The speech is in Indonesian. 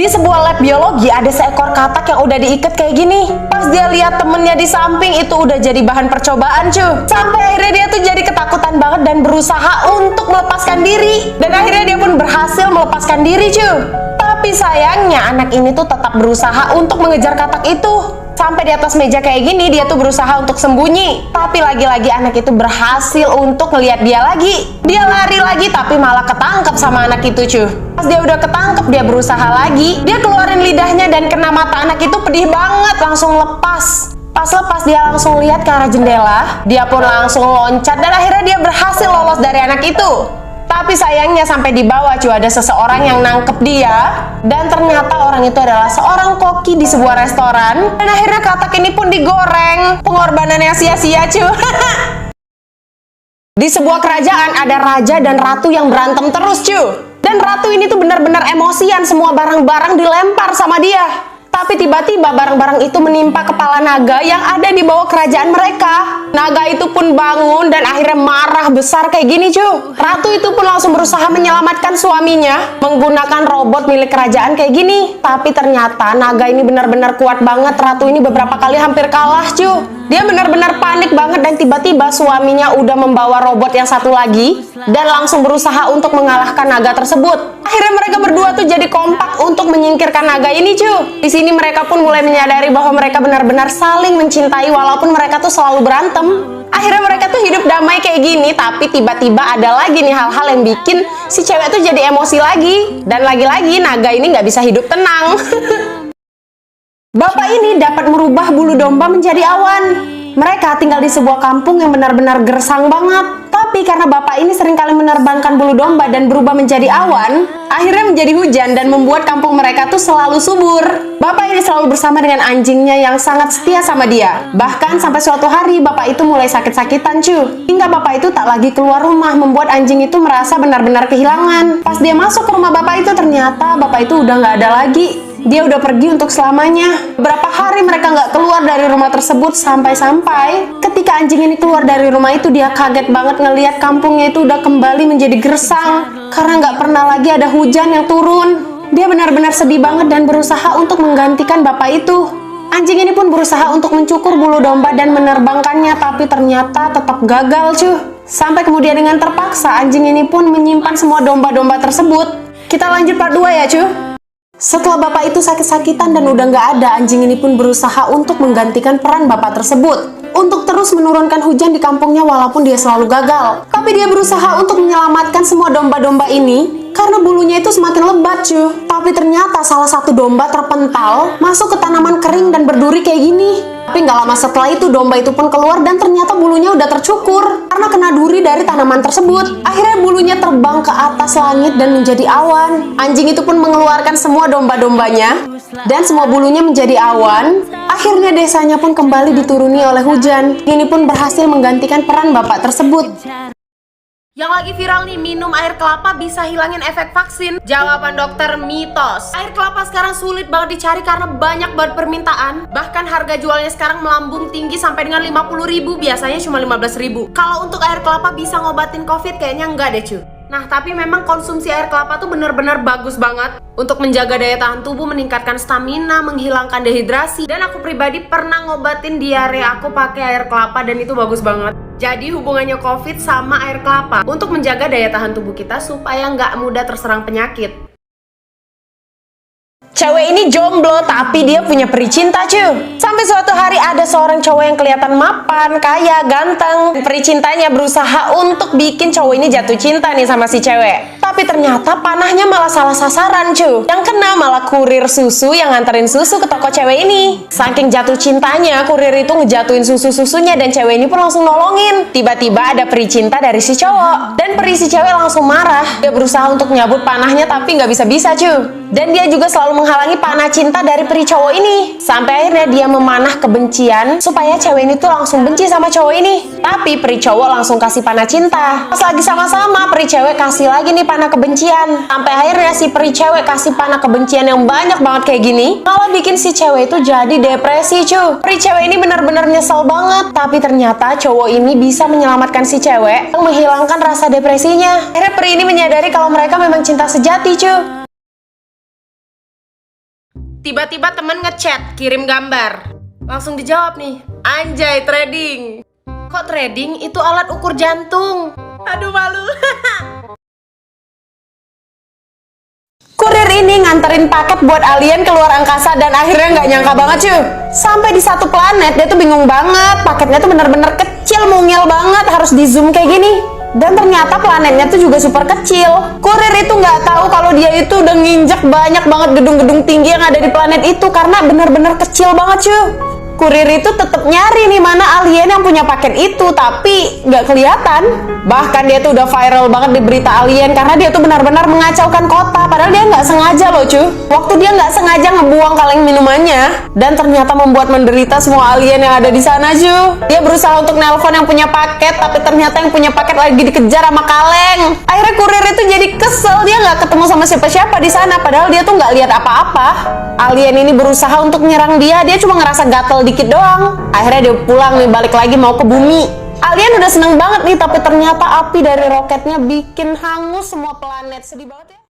Di sebuah lab biologi ada seekor katak yang udah diikat kayak gini. Pas dia lihat temennya di samping itu udah jadi bahan percobaan cuy. Sampai akhirnya dia tuh jadi ketakutan banget dan berusaha untuk melepaskan diri. Dan akhirnya dia pun berhasil melepaskan diri cuy. Tapi sayangnya anak ini tuh tetap berusaha untuk mengejar katak itu. Sampai di atas meja kayak gini dia tuh berusaha untuk sembunyi. Tapi lagi-lagi anak itu berhasil untuk ngelihat dia lagi. Dia lari lagi tapi malah ketangkep sama anak itu cuy. Pas dia udah ketangkep dia berusaha lagi. Dia keluarin lidahnya dan kena mata anak itu pedih banget. Langsung lepas. Pas lepas dia langsung lihat ke arah jendela. Dia pun langsung loncat dan akhirnya dia berhasil lolos dari anak itu. Tapi sayangnya sampai di bawah cuy ada seseorang yang nangkep dia. Dan ternyata orang itu adalah seorang koki di sebuah restoran. Dan akhirnya katak ini pun digoreng. Pengorbanannya sia-sia cuy. Di sebuah kerajaan ada raja dan ratu yang berantem terus cuy. Dan ratu ini tuh benar-benar emosian, semua barang-barang dilempar sama dia. Tapi tiba-tiba barang-barang itu menimpa kepala naga yang ada di bawah kerajaan mereka. Naga itu pun bangun dan akhirnya marah besar kayak gini cuy. Ratu itu pun langsung berusaha menyelamatkan suaminya menggunakan robot milik kerajaan kayak gini. Tapi ternyata naga ini benar-benar kuat banget. Ratu ini beberapa kali hampir kalah cuy. Dia benar-benar panik banget dan tiba-tiba suaminya udah membawa robot yang satu lagi dan langsung berusaha untuk mengalahkan naga tersebut. Akhirnya mereka berdua tuh jadi kompak untuk menyingkirkan naga ini cuy. Di sini mereka pun mulai menyadari bahwa mereka benar-benar saling mencintai walaupun mereka tuh selalu berantem. Akhirnya mereka tuh hidup damai kayak gini, tapi tiba-tiba ada lagi nih hal-hal yang bikin si cewek tuh jadi emosi lagi. Dan lagi-lagi naga ini nggak bisa hidup tenang. Bapak ini dapat merubah bulu domba menjadi awan. Mereka tinggal di sebuah kampung yang benar-benar gersang banget. Tapi karena bapak ini seringkali menerbangkan bulu domba dan berubah menjadi awan, akhirnya menjadi hujan dan membuat kampung mereka tuh selalu subur. Bapak ini selalu bersama dengan anjingnya yang sangat setia sama dia. Bahkan sampai suatu hari bapak itu mulai sakit-sakitan cuy. Hingga bapak itu tak lagi keluar rumah, membuat anjing itu merasa benar-benar kehilangan. Pas dia masuk ke rumah bapak itu ternyata bapak itu udah nggak ada lagi. Dia udah pergi untuk selamanya. Beberapa hari mereka nggak keluar dari rumah tersebut sampai-sampai ketika anjing ini keluar dari rumah itu dia kaget banget ngelihat kampungnya itu udah kembali menjadi gersang karena nggak pernah lagi ada hujan yang turun. Dia benar-benar sedih banget dan berusaha untuk menggantikan bapak itu. Anjing ini pun berusaha untuk mencukur bulu domba dan menerbangkannya, tapi ternyata tetap gagal cuy. Sampai kemudian dengan terpaksa anjing ini pun menyimpan semua domba-domba tersebut. Kita lanjut part 2 ya cuy. Setelah bapak itu sakit-sakitan dan udah nggak ada, anjing ini pun berusaha untuk menggantikan peran bapak tersebut untuk terus menurunkan hujan di kampungnya walaupun dia selalu gagal. Tapi dia berusaha untuk menyelamatkan semua domba-domba ini karena bulunya itu semakin lebat cuy. Tapi ternyata salah satu domba terpental masuk ke tanaman kering dan berduri kayak gini. Tapi nggak lama setelah itu domba itu pun keluar dan ternyata bulunya udah tercukur karena kena duri dari tanaman tersebut. Akhirnya bulunya terbang ke atas langit dan menjadi awan. Anjing itu pun mengeluarkan semua domba-dombanya dan semua bulunya menjadi awan. Akhirnya desanya pun kembali dituruni oleh hujan. Ini pun berhasil menggantikan peran bapak tersebut. Yang lagi viral nih, minum air kelapa bisa hilangin efek vaksin. Jawaban dokter mitos. Air kelapa sekarang sulit banget dicari karena banyak banget permintaan. Bahkan harga jualnya sekarang melambung tinggi sampai dengan 50.000, biasanya cuma 15.000. Kalau untuk air kelapa bisa ngobatin COVID kayaknya enggak deh cuy. Nah, tapi memang konsumsi air kelapa tuh bener-bener bagus banget untuk menjaga daya tahan tubuh, meningkatkan stamina, menghilangkan dehidrasi. Dan aku pribadi pernah ngobatin diare aku pakai air kelapa dan itu bagus banget. Jadi hubungannya COVID sama air kelapa untuk menjaga daya tahan tubuh kita supaya nggak mudah terserang penyakit. Cewek ini jomblo tapi dia punya peri cinta cuy. Sampai suatu hari ada seorang cowok yang kelihatan mapan, kaya, ganteng. Peri cintanya berusaha untuk bikin cowok ini jatuh cinta nih sama si cewek. Tapi ternyata panahnya malah salah sasaran cuy. Yang kena malah kurir susu yang nganterin susu ke toko cewek ini. Saking jatuh cintanya, kurir itu ngejatuhin susu-susunya dan cewek ini pun langsung nolongin. Tiba-tiba ada peri cinta dari si cowok. Dan peri si cewek langsung marah. Dia berusaha untuk nyabut panahnya tapi nggak bisa-bisa cuy. Dan dia juga selalu menghalangi panah cinta dari peri cowok ini. Sampai akhirnya dia memanah kebencian supaya cewek ini tuh langsung benci sama cowok ini. Tapi peri cowok langsung kasih panah cinta. Pas lagi sama-sama, peri cewek kasih lagi nih panah kebencian. Sampai akhirnya si peri cewek kasih panah kebencian yang banyak banget kayak gini, malah bikin si cewek itu jadi depresi cuy. Peri cewek ini benar-benar nyesel banget. Tapi ternyata cowok ini bisa menyelamatkan si cewek, menghilangkan rasa depresinya. Akhirnya peri ini menyadari kalau mereka memang cinta sejati cuy. Tiba-tiba temen ngechat, kirim gambar. Langsung dijawab nih, anjay trading. Kok trading? Itu alat ukur jantung. Aduh malu. Kurir ini nganterin paket buat alien keluar angkasa dan akhirnya nggak nyangka banget cuy. Sampai di satu planet dia tuh bingung banget, paketnya tuh bener-bener kecil, mungil banget, harus di zoom kayak gini. Dan ternyata planetnya tuh juga super kecil. Kurir itu nggak tahu kalau dia itu udah nginjek banyak banget gedung-gedung tinggi yang ada di planet itu karena bener-bener kecil banget cuy. Kurir itu tetap nyari nih mana alien yang punya paket itu, tapi nggak kelihatan. Bahkan dia tuh udah viral banget di berita alien karena dia tuh benar-benar mengacaukan kota. Padahal dia nggak sengaja loh cuy. Waktu dia nggak sengaja ngebuang kaleng minumannya dan ternyata membuat menderita semua alien yang ada di sana cuy. Dia berusaha untuk nelpon yang punya paket, tapi ternyata yang punya paket lagi dikejar sama kaleng. Akhirnya kurir itu jadi kesel, dia nggak ketemu sama siapa-siapa di sana. Padahal dia tuh nggak lihat apa-apa. Alien ini berusaha untuk nyerang dia cuma ngerasa gatel dikit doang. Akhirnya dia pulang nih, balik lagi mau ke bumi. Alien udah seneng banget nih, tapi ternyata api dari roketnya bikin hangus semua planet. Sedih banget ya.